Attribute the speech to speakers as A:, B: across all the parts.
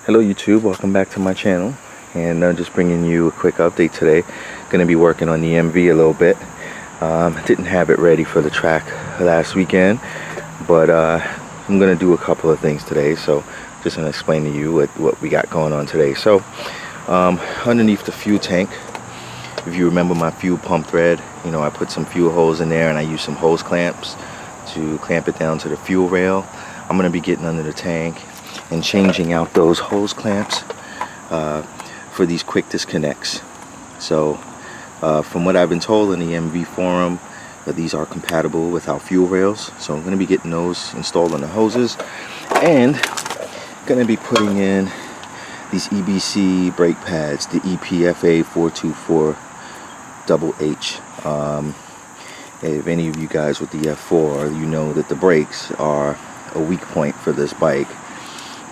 A: Hello YouTube, welcome back to my channel, and just bringing you a quick update today. Going to be working on the MV a little bit. Didn't have it ready for the track last weekend, but I'm going to do a couple of things today, so just going to explain to you what we got going on today. So underneath the fuel tank, if you remember my fuel pump thread, you know, I put some fuel hose in there and I used some hose clamps to clamp it down to the fuel rail. I'm going to be getting under the tank and changing out those hose clamps for these quick disconnects. So from what I've been told in the MV forum, these are compatible with our fuel rails, so I'm going to be getting those installed on the hoses, and going to be putting in these EBC brake pads, the EPFA424HH. If any of you guys with the F4, you know that the brakes are a weak point for this bike.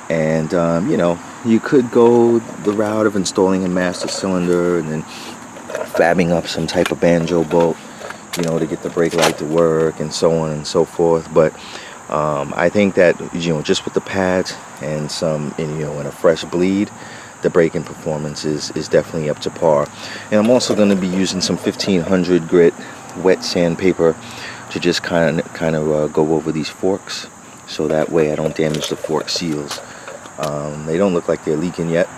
A: And you know, you could go the route of installing a master cylinder and then fabbing up some type of banjo bolt, you know, to get the brake light to work and so on and so forth. But I think that, you know, just with the pads and some, you know, and a fresh bleed, the braking performance is definitely up to par. And I'm also going to be using some 1500 grit wet sandpaper to just kind of go over these forks, so that way I don't damage the fork seals. They don't look like they're leaking yet,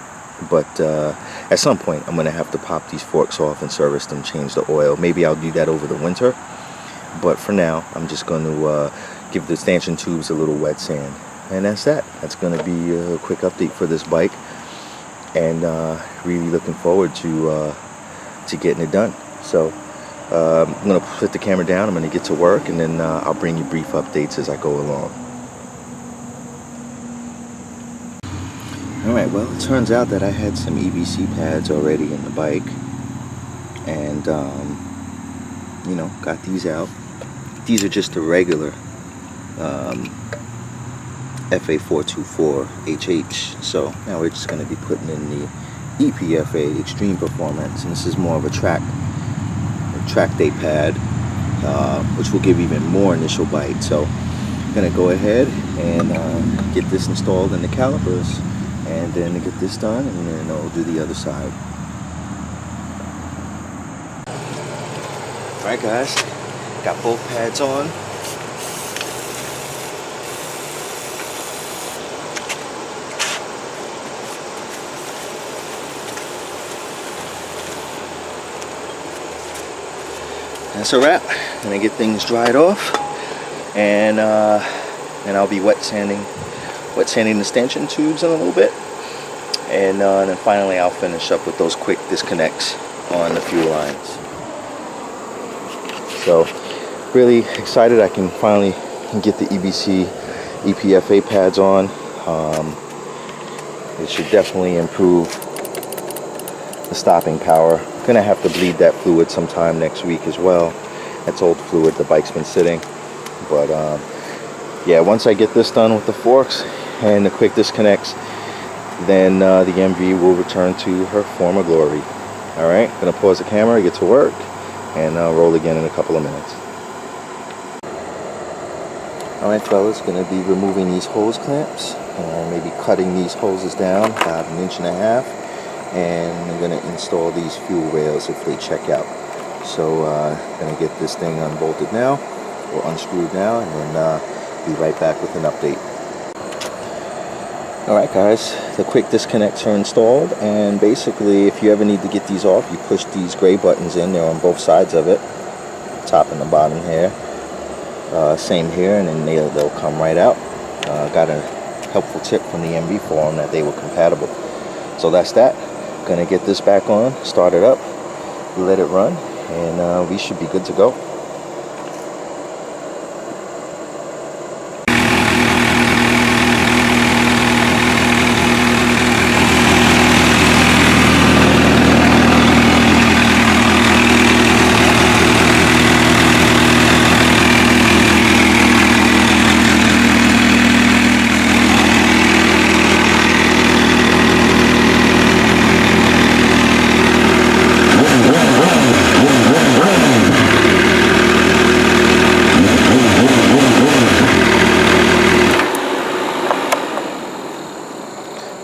A: but at some point I'm going to have to pop these forks off and service them, change the oil. Maybe I'll do that over the winter, but for now I'm just going to give the stanchion tubes a little wet sand, and that's that. That's going to be a quick update for this bike, and really looking forward to getting it done. So I'm going to put the camera down, I'm going to get to work, and then I'll bring you brief updates as I go along. Alright, well, it turns out that I had some EBC pads already in the bike, and you know, got these out. These are just the regular FA424HH, so now we're just going to be putting in the EPFA Extreme Performance, and this is more of a track day pad, which will give even more initial bite. So I'm going to go ahead and get this installed in the calipers, and then get this done, and then I'll do the other side. Alright guys, got both pads on. That's a wrap. Gonna get things dried off, and I'll be wet sanding the stanchion tubes in a little bit, and then finally I'll finish up with those quick disconnects on the fuel lines. So really excited I can finally get the EBC EPFA pads on. It should definitely improve the stopping power. Gonna have to bleed that fluid sometime next week as well. That's old fluid, the bike's been sitting, but yeah, once I get this done with the forks and the quick disconnects, then the MV will return to her former glory. Alright, gonna pause the camera, get to work, and roll again in a couple of minutes. Alright fellas, gonna be removing these hose clamps, and maybe cutting these hoses down about 1.5 inches, and I'm gonna install these fuel rails if they check out. So gonna get this thing unbolted now, or unscrewed now, and then be right back with an update. Alright guys, the quick disconnects are installed, and basically if you ever need to get these off, you push these gray buttons in. They're on both sides of it, top and the bottom here. Same here, and then they'll come right out. Got a helpful tip from the MV forum that they were compatible. So that's that. Gonna get this back on, start it up, let it run, and we should be good to go.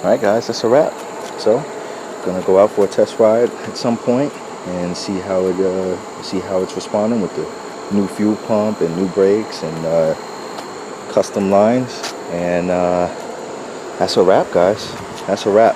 A: Alright guys, that's a wrap. So, gonna go out for a test ride at some point and see how it's responding with the new fuel pump and new brakes and custom lines. And that's a wrap, guys. That's a wrap.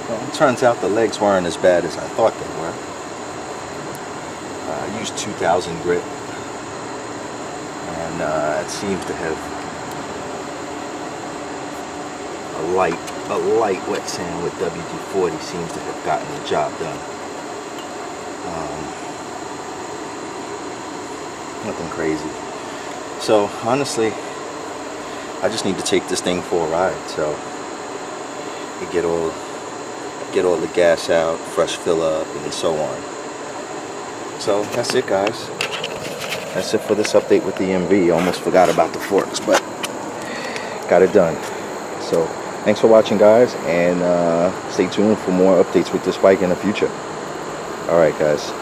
A: Well, it turns out the legs weren't as bad as I thought they were. I used 2000 grit, and it seems to have a light wet sand with WD-40 seems to have gotten the job done. Nothing crazy. So honestly, I just need to take this thing for a ride. So you get all the gas out, fresh fill up, and so on. So that's it, guys. That's it for this update with the MV. Almost forgot about the forks, but got it done. So thanks for watching, guys, and stay tuned for more updates with this bike in the future. All right, guys.